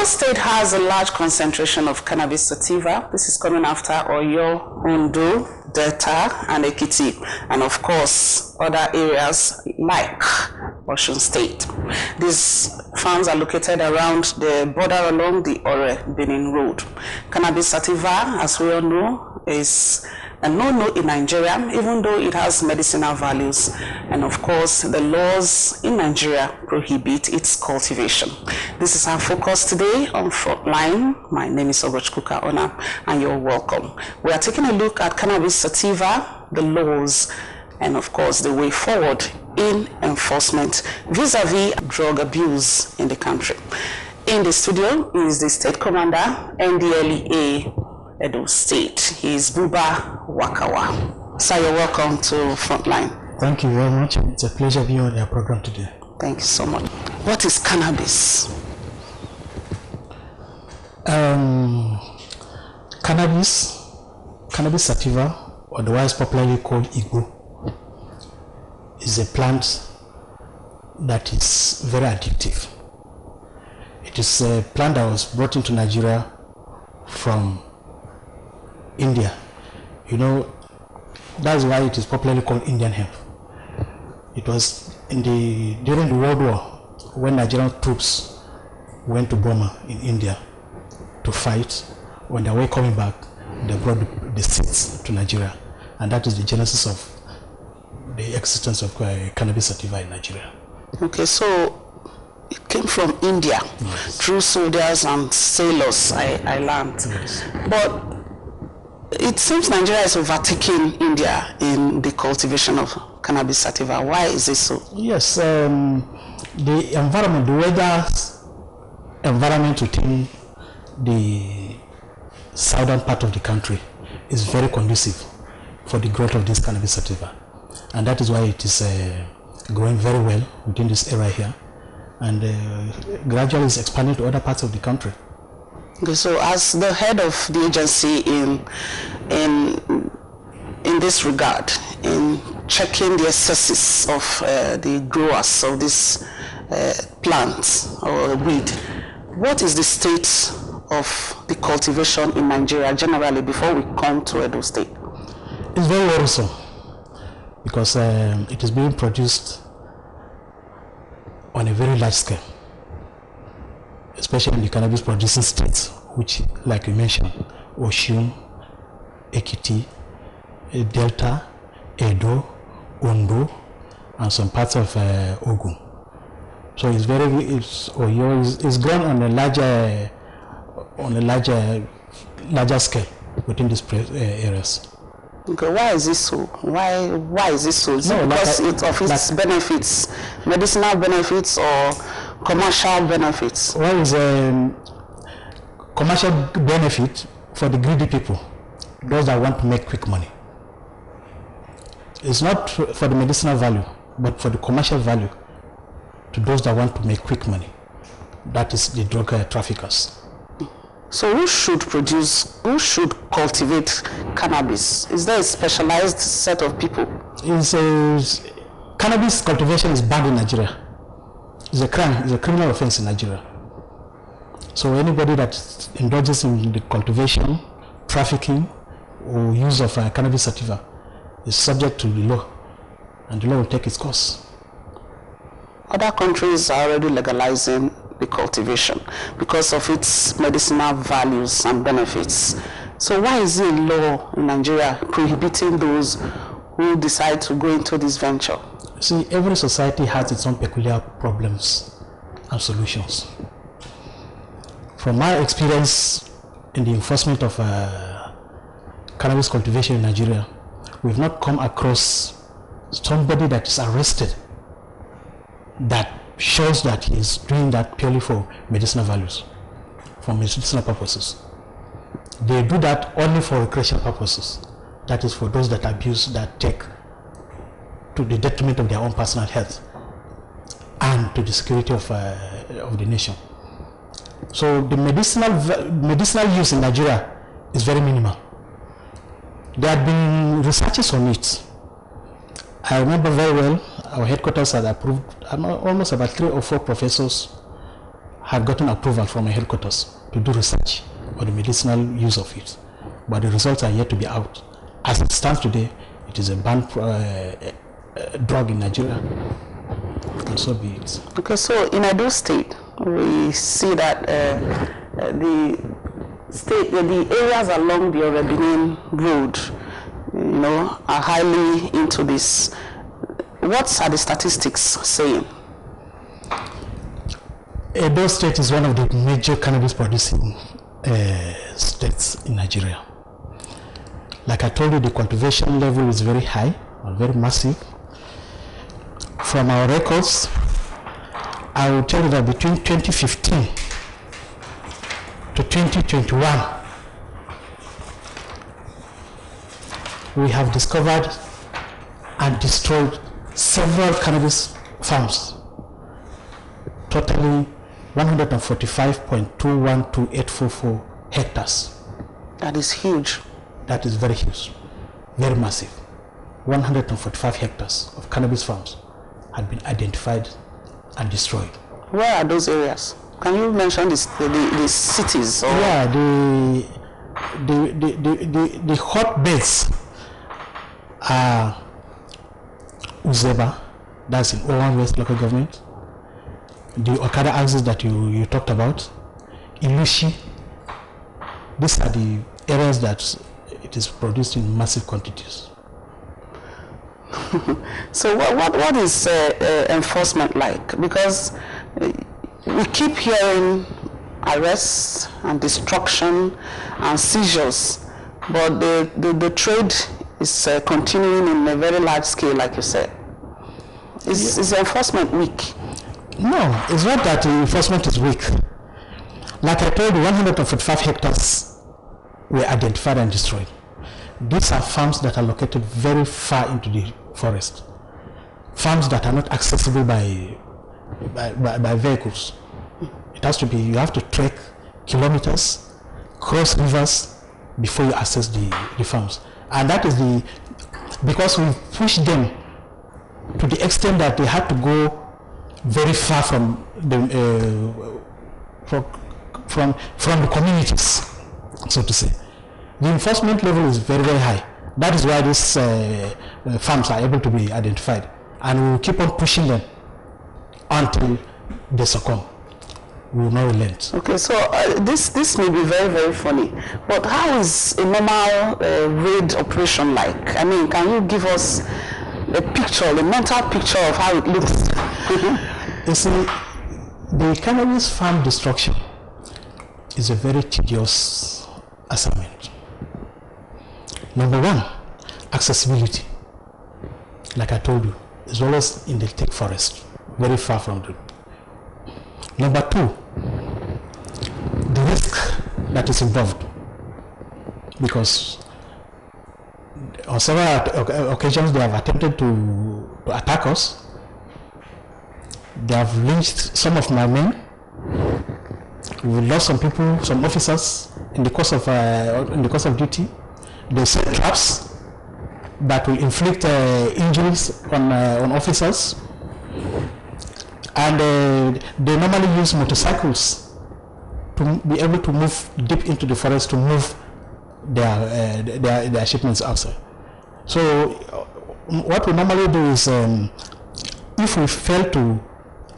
Oyo State has a large concentration of cannabis sativa. This is coming after Oyo, Ondo, Delta, and Ekiti, and of course other areas like Osun State. These farms are located around the border along the Benin Road. Cannabis sativa, as we all know, is a no-no in Nigeria, even though it has medicinal values. And of course, the laws in Nigeria prohibit its cultivation. This is our focus today on Frontline. My name is Ogochkuka Ona, and you're welcome. We are taking a look at cannabis sativa, the laws, and of course, the way forward in enforcement vis-a-vis drug abuse in the country. In the studio is the State Commander, NDLEA, Edo State. He is Buba Wakawa. Sir, you're welcome to Frontline. Thank you very much. It's a pleasure being on your program today. Thank you so much. What is cannabis? Cannabis sativa, otherwise popularly called Igbo, is a plant that is very addictive. It is a plant that was brought into Nigeria from India. You know, that's why it is popularly called Indian hemp. It was during the World War, when Nigerian troops went to Burma in India to fight. When they were coming back, they brought the seeds to Nigeria, and that is the genesis of the existence of cannabis sativa in Nigeria. Okay, so it came from India, yes, through soldiers and sailors, I learned. Yes. But it seems Nigeria is overtaking India in the cultivation of cannabis sativa. Why is this so? Yes, the environment, the weather environment within the southern part of the country is very conducive for the growth of this cannabis sativa. And that is why it is growing very well within this area here, and gradually is expanding to other parts of the country. Okay, so as the head of the agency in this regard, in checking the excesses of the growers of this plant or weed, what is the state of the cultivation in Nigeria generally before we come to Edo State? It's very worrisome, because it is being produced on a very large scale, especially in the cannabis producing states, which, like you mentioned, Osun, Ekiti, Delta, Edo, Ondo, and some parts of Ogun. So it's grown on a larger scale within these areas. Okay, why is this so? Why is this so? Is it because of its benefits, medicinal benefits or commercial benefits? Well, it's a commercial benefit for the greedy people, those that want to make quick money. It's not for the medicinal value, but for the commercial value to those that want to make quick money. That is the drug traffickers. So who should cultivate cannabis? Is there a specialized set of people? Cannabis cultivation is banned in Nigeria. It's a crime, it's a criminal offense in Nigeria. So anybody that indulges in the cultivation, trafficking, or use of cannabis sativa is subject to the law, and the law will take its course. Other countries are already legalizing the cultivation because of its medicinal values and benefits. So why is there a law in Nigeria prohibiting those who decide to go into this venture? See, every society has its own peculiar problems and solutions. From my experience in the enforcement of cannabis cultivation in Nigeria, we've not come across somebody that is arrested that shows that he is doing that purely for medicinal values, for medicinal purposes. They do that only for recreational purposes. That is for those that abuse, that take to the detriment of their own personal health and to the security of the nation. So the medicinal use in Nigeria is very minimal. There have been researches on it. I remember very well, our headquarters had approved almost about 3 or 4 professors had gotten approval from a headquarters to do research on the medicinal use of it, but the results are yet to be out. As it stands today, it is a banned drug in Nigeria, and so be it. Okay, so in Edo State, we see that the areas along the Benin Road, are highly into this. What are the statistics saying? Edo State is one of the major cannabis producing states in Nigeria. Like I told you, the cultivation level is very high or very massive. From our records, I will tell you that between 2015 to 2021, we have discovered and destroyed several cannabis farms, totaling 145.212844 hectares. That is huge. That is very huge, very massive. 145 hectares of cannabis farms had been identified and destroyed. Where are those areas? Can you mention the cities? Or? Yeah, the hotbeds are Uzeba, that's in Owan West local government. The Okada axis that you talked about, Ilushi. These are the areas that it is produced in massive quantities. So what is enforcement like? Because we keep hearing arrests and destruction and seizures, but the trade is continuing in a very large scale, like you said. Is enforcement weak? No, it's not that the enforcement is weak. Like I told you, 145 hectares were identified and destroyed. These are farms that are located very far into the forest. Farms that are not accessible by vehicles. It has to be, you have to trek kilometers, cross rivers before you access the farms. And that is because we pushed them to the extent that they had to go very far from the communities, so to say. The enforcement level is very, very high. That is why these farms are able to be identified, and we will keep on pushing them until they succumb. We will not relent. Okay, so this may be very, very funny, but how is a normal raid operation like? I mean, can you give us a picture, a mental picture of how it looks? You see, the cannabis farm destruction is a very tedious assignment. Number one, accessibility. Like I told you, is always in the thick forest, very far from them. Number two, the risk that is involved, because on several occasions they have attempted to attack us. They have lynched some of my men. We lost some people, some officers in the course of duty. They set traps that will inflict injuries on officers, and they normally use motorcycles to be able to move deep into the forest to move their shipments outside. So what we normally do is, if we fail to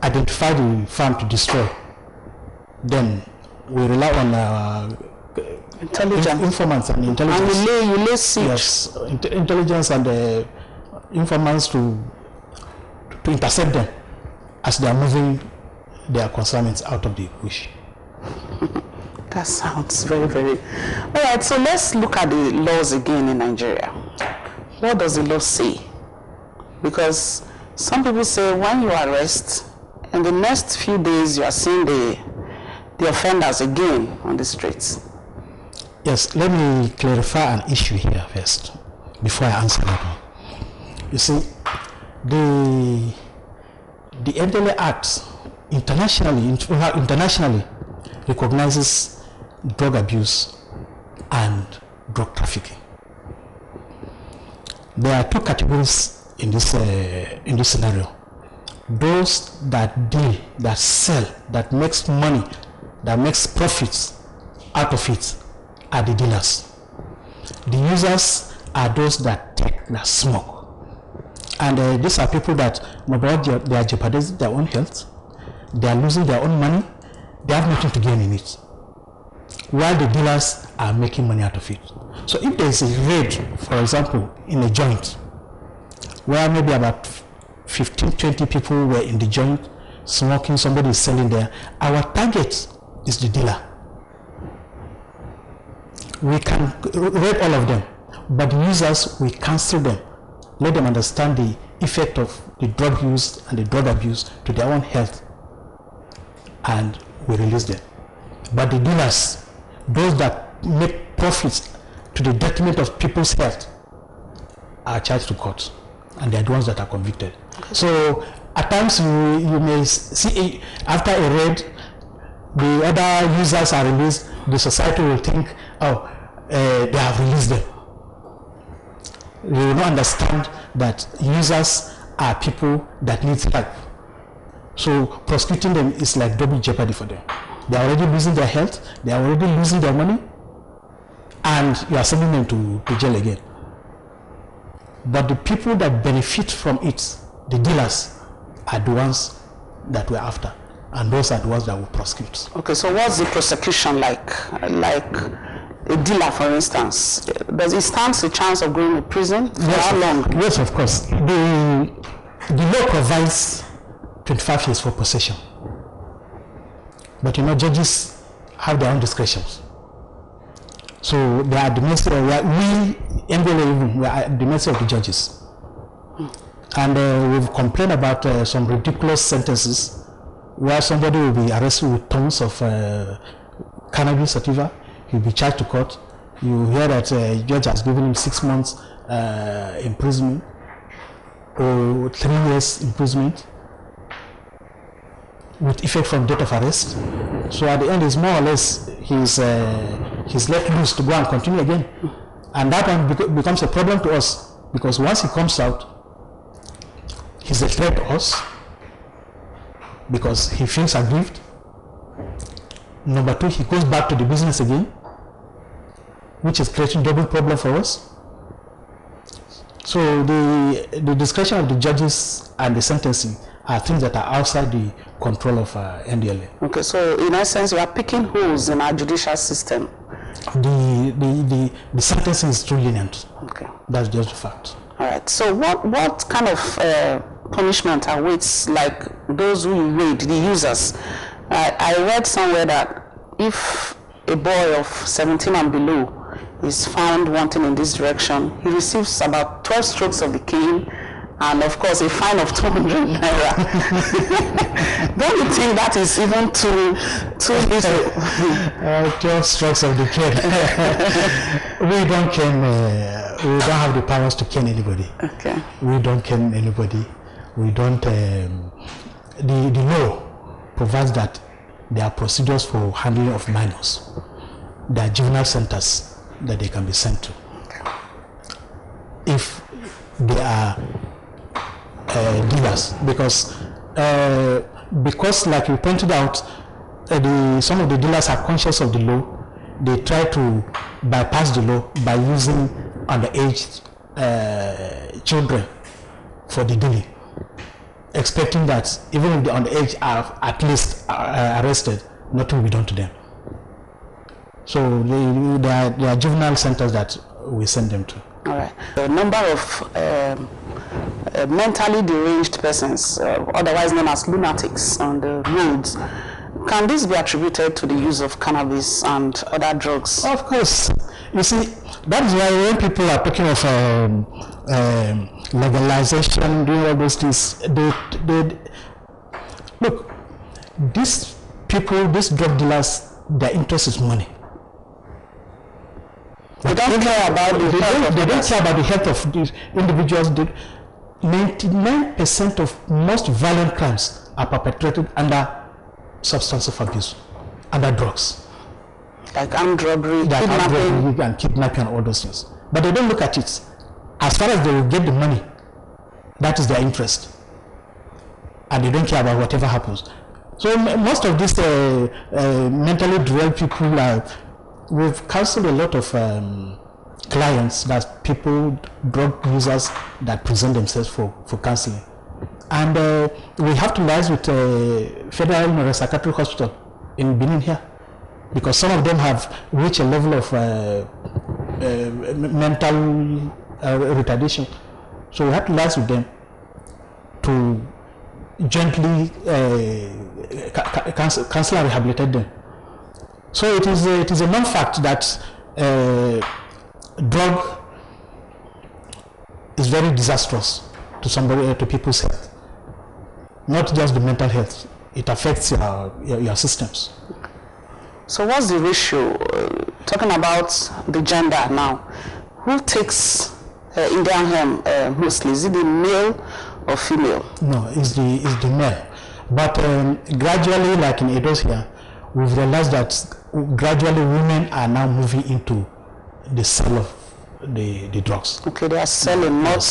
identify the farm to destroy, then we rely on informants and intelligence. And you lay siege. Yes, intelligence and informants to intercept them as they are moving their consignments out of the bush. That sounds very, very... All right, so let's look at the laws again in Nigeria. What does the law say? Because some people say when you arrest, in the next few days you are seeing the offenders again on the streets. Yes, let me clarify an issue here first, before I answer that one. You see, the NDLA Act internationally recognizes drug abuse and drug trafficking. There are two categories in this scenario. those that deal, that sell, that makes money, that makes profits out of it are the dealers. The users are those that take, that smoke. And these are people that, number one, they are jeopardizing their own health, they are losing their own money, they have nothing to gain in it, while the dealers are making money out of it. So if there is a raid, for example, in a joint, where maybe about 15, 20 people were in the joint smoking, somebody is selling there, our target is the dealer. We can raid all of them, but the users, we cancel them, let them understand the effect of the drug use and the drug abuse to their own health, and we release them. But the dealers, those that make profits to the detriment of people's health, are charged to court, and they are the ones that are convicted. So at times you may see after a raid, the other users are released, the society will think, oh, they have released them. They will not understand that users are people that need help. So prosecuting them is like double jeopardy for them. They are already losing their health, they are already losing their money, and you are sending them to jail again. But the people that benefit from it, the dealers, are the ones that we're after, and those are the ones that will prosecute. Okay, so what's the prosecution like? Like a dealer, for instance, does he stand a chance of going to prison? For how long? Yes, of course. The law provides 25 years for possession, but judges have their own discretions. So they are at the mercy of, we are at the mercy of the judges. And we've complained about some ridiculous sentences where somebody will be arrested with tons of cannabis sativa, he'll be charged to court. You hear that a judge has given him 6 months imprisonment or 3 years imprisonment with effect from date of arrest. So at the end, it's more or less he's let loose to go and continue again. And that one becomes a problem to us, because once he comes out, he's a threat to us because he feels aggrieved. Number two, he goes back to the business again, which is creating double problem for us. So the discretion of the judges and the sentencing are things that are outside the control of NDLA. Okay, so in essence, we are picking holes in our judicial system. The sentencing is too lenient. Okay, that's just a fact. All right. So what kind of punishment awaits like those who raid, the users? I read somewhere that if a boy of 17 and below is found wanting in this direction, he receives about 12 strokes of the cane, and of course a fine of 200 naira. Don't you think that is even too little? 12 strokes of the cane. We don't cane. We don't have the powers to cane anybody. Okay. We don't cane anybody. We don't. The law provides that there are procedures for handling of minors. There are juvenile centers that they can be sent to. If they are dealers, because like you pointed out, some of the dealers are conscious of the law. They try to bypass the law by using underage children for the dealing, expecting that even if the underage are at least arrested, nothing will be done to them. So there are juvenile centers that we send them to. All right. The number of mentally deranged persons, otherwise known as lunatics, on the roads, can this be attributed to the use of cannabis and other drugs? Of course. You see, that is why when people are talking of legalization, doing all those things, they look, these people, these drug dealers, their interest is money. They don't care about the health. They don't care about the health of these individuals. 99% of most violent crimes are perpetrated under substance of abuse, under drugs. Like armed robbery, kidnapping and all those things. But they don't look at it. As far as they will get the money, that is their interest. and they don't care about whatever happens. So most of these mentally derailed people we've counseled a lot of clients, that people, drug users that present themselves for counseling. And we have to liaise with Federal Neuropsychiatric Hospital in Benin here, because some of them have reached a level of mental retardation. So we have to liaise with them to gently counsel and rehabilitate them. So it is a known fact that drug is very disastrous to people's health. Not just the mental health, it affects your systems. So what's the ratio? Talking about the gender now, who takes Indian hemp mostly? Is it the male or female? No, it's the male. But gradually, like in Edos here, we've realized that gradually women are now moving into the sale of the drugs. Okay, they are selling, not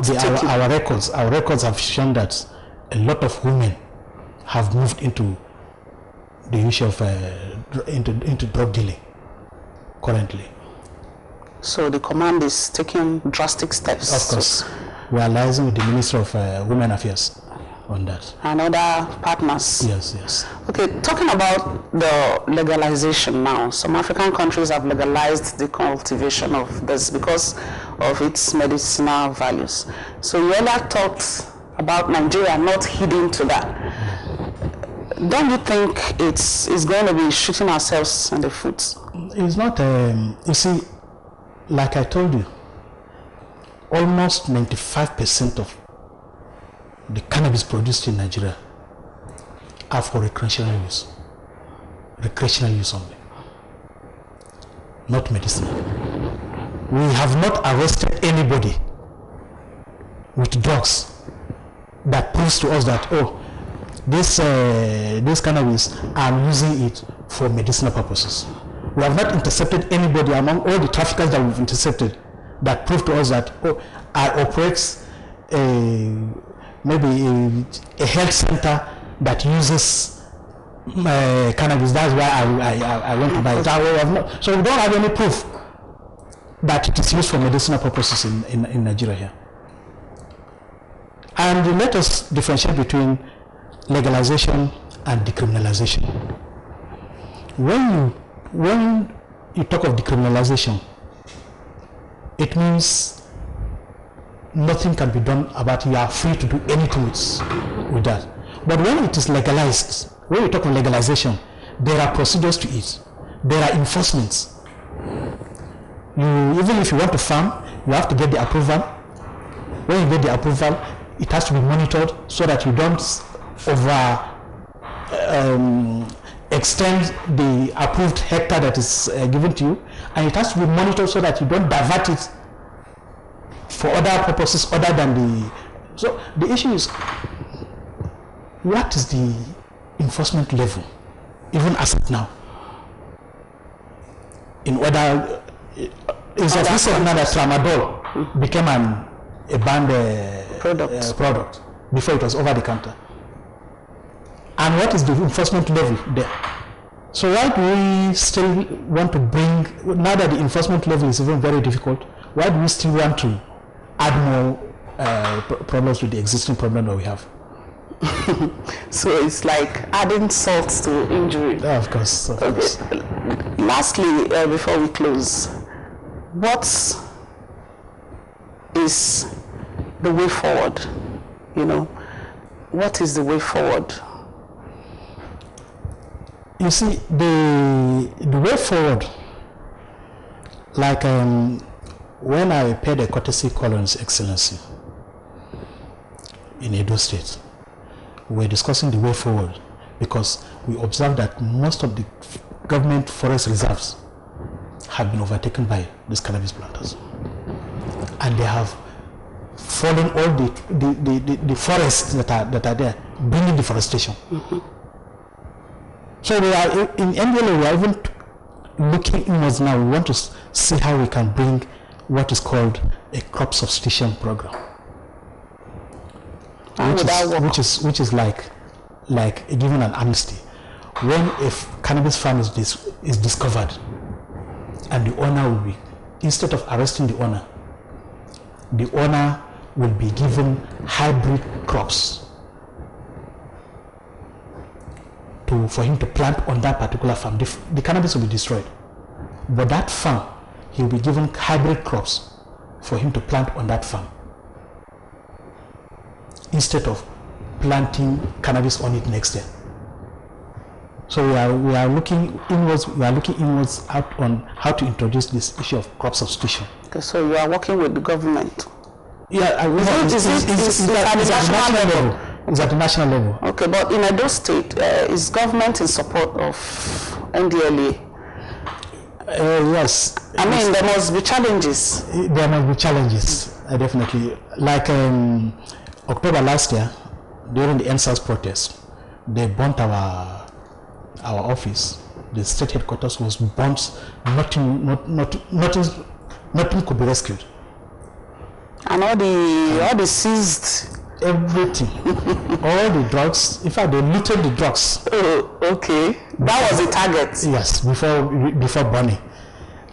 taking. Our records have shown that a lot of women have moved into the issue of into drug dealing currently. So the command is taking drastic steps. Of course, we are liaising with the Minister of Women Affairs on that. And other partners. Yes. Okay, talking about the legalization now, some African countries have legalized the cultivation of this because of its medicinal values. So you earlier talked about Nigeria not heeding to that. Don't you think it's going to be shooting ourselves in the foot? It's not, you see, like I told you, almost 95% of the cannabis produced in Nigeria are for recreational use only, not medicinal. We have not arrested anybody with drugs that proves to us that, oh, this cannabis, I'm using it for medicinal purposes. We have not intercepted anybody among all the traffickers that we've intercepted that prove to us that, oh, I operate maybe a health center that uses cannabis. That's why I went to buy it. So we don't have any proof that it is used for medicinal purposes in Nigeria here. And let us differentiate between legalization and decriminalization. When you talk of decriminalization, it means nothing can be done about it. You are free to do anything with that. But when it is legalized, when we talk of legalization, there are procedures to it. There are enforcements. Even if you want to farm, you have to get the approval. When you get the approval, it has to be monitored so that you don't extend the approved hectare that is given to you, and it has to be monitored so that you don't divert it for other purposes other than the. So the issue is, what is the enforcement level, even as of now? In order, it's a recent now that tramadol became a banned product. Before it was over the counter. And what is the enforcement level there? So why do we still want to bring, now that the enforcement level is even very difficult, why do we still want to add more problems to the existing problem that we have? So it's like adding salt to injury. Of course. Lastly, before we close, what is the way forward? What is the way forward? You see, the way forward, like when I paid a courtesy call on His Excellency in Edo State, we were discussing the way forward because we observed that most of the government forest reserves have been overtaken by these cannabis planters, and they have fallen all the forests that are there, bringing deforestation. Mm-hmm. So we are in NDLA, we are even looking inwards now. We want to see how we can bring what is called a crop substitution program. which is like giving an amnesty. When if cannabis farm is discovered, and the owner will be, instead of arresting the owner will be given hybrid crops for him to plant on that particular farm. The cannabis will be destroyed, but that farm, he will be given hybrid crops for him to plant on that farm, instead of planting cannabis on it next year. So we are looking inwards out on how to introduce this issue of crop substitution. Okay, so you are working with the government. Yeah, it's at the national level. It's at the national level. Okay, but in Edo State, is government in support of NDLA? Yes. I mean, there must be challenges. There must be challenges, definitely. Like October last year, during the NSAS protest, they burnt our office. The state headquarters was burnt. Nothing could be rescued. And all the seized everything, all the drugs. In fact, they looted the drugs. Oh, okay. That was the target. Yes, before burning.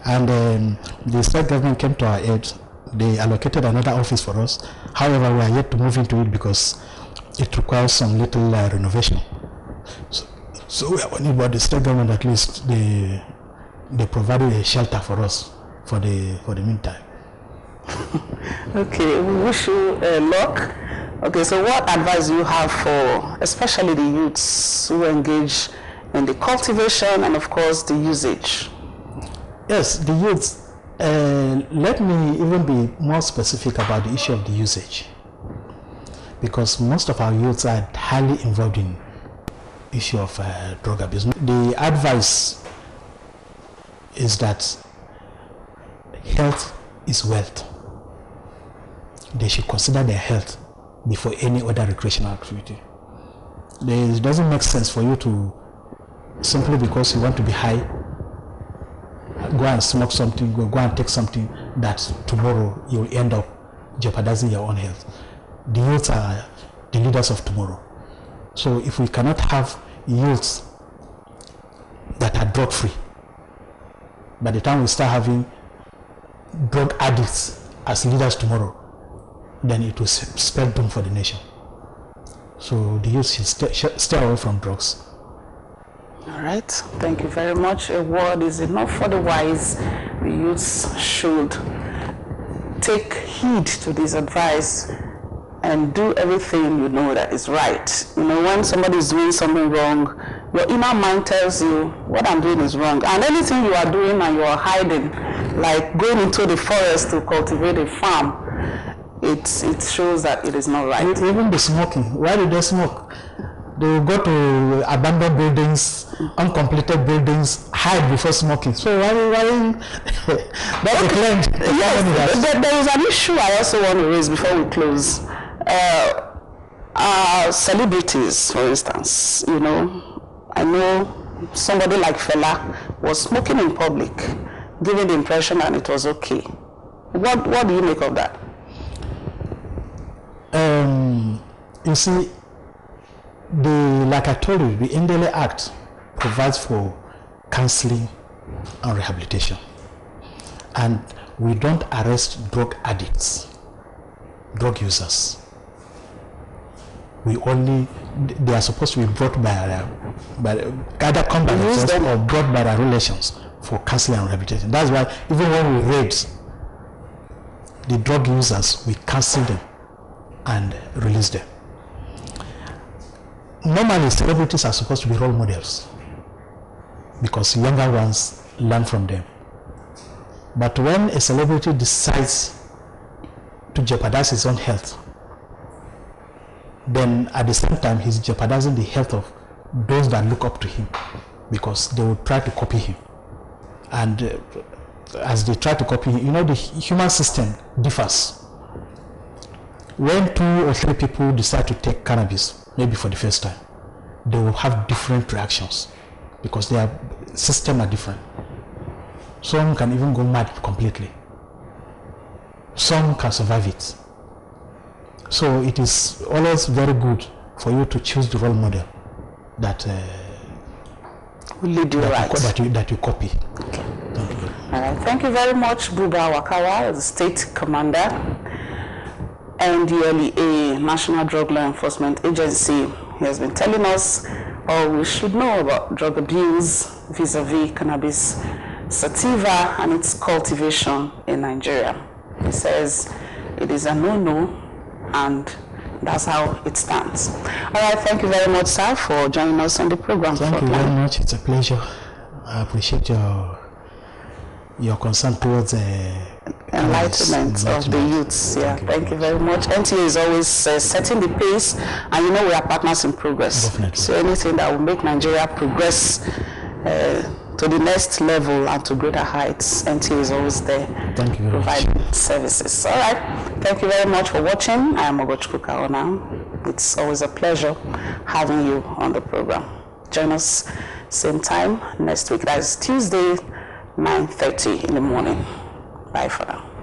And the state government came to our aid. They allocated another office for us. However, we are yet to move into it because it requires some little renovation. So we are wondering about the state government. At least they provided a shelter for us for the meantime. Okay, we wish you luck. Okay, so what advice do you have for especially the youths who engage in the cultivation and of course the usage? Yes, the youths. Let me even be more specific about the issue of the usage, because most of our youths are highly involved in the issue of drug abuse. The advice is that health is wealth. They should consider their health before any other recreational activity. It doesn't make sense for you to, simply because you want to be high, go and smoke something, go and take something that tomorrow you will end up jeopardizing your own health. The youths are the leaders of tomorrow. So if we cannot have youths that are drug free, by the time we start having drug addicts as leaders tomorrow, then it will spell doom for the nation. So the youth should stay away from drugs. All right, thank you very much. A word is enough for the wise. The youths should take heed to this advice and do everything you know that is right. You know, when somebody is doing something wrong, your inner mind tells you what I'm doing is wrong. And anything you are doing and you are hiding, like going into the forest to cultivate a farm, it shows that it is not right. Even the smoking. Why do they smoke? They will go to abandoned buildings, uncompleted buildings, hide before smoking. So why that's the claim. Yes, there is an issue I also want to raise before we close. Celebrities, for instance, you know, I know somebody like Fela was smoking in public, giving the impression that it was okay. What do you make of that? You see, like I told you, the NDLA Act provides for counseling and rehabilitation. And we don't arrest drug addicts, drug users. They are supposed to be brought by either come by themselves or brought by their relations for counseling and rehabilitation. That's why even when we raid the drug users, we counsel them and release them. Normally, celebrities are supposed to be role models because younger ones learn from them. But when a celebrity decides to jeopardize his own health, then at the same time he's jeopardizing the health of those that look up to him, because they will try to copy him. And as they try to copy him, you know, the human system differs. When 2 or 3 people decide to take cannabis, maybe for the first time, they will have different reactions because their systems are different. Some can even go mad completely. Some can survive it. So it is always very good for you to choose the role model that will lead you right. That you copy. Okay. Thank you. All right. Thank you very much, Buba Wakawa, the State Commander, NDLEA, National Drug Law Enforcement Agency. He has been telling us all we should know about drug abuse vis-a-vis cannabis sativa and its cultivation in Nigeria. He says it is a no-no, and that's how it stands. All right, thank you very much, sir, for joining us on the program. Thank you very much. It's a pleasure. I appreciate your concern towards enlightenment of the youths. Yeah, thank you very much. NTA is always setting the pace, and you know we are partners in progress. Definitely. So anything that will make Nigeria progress to the next level and to greater heights, NTA is always there. Thank you very providing much. services. All right, thank you very much for watching. I am Ogochukwu Kaona. It's always a pleasure having you on the program. Join us same time next week. That is Tuesday, 9:30 in the morning. Bye for now.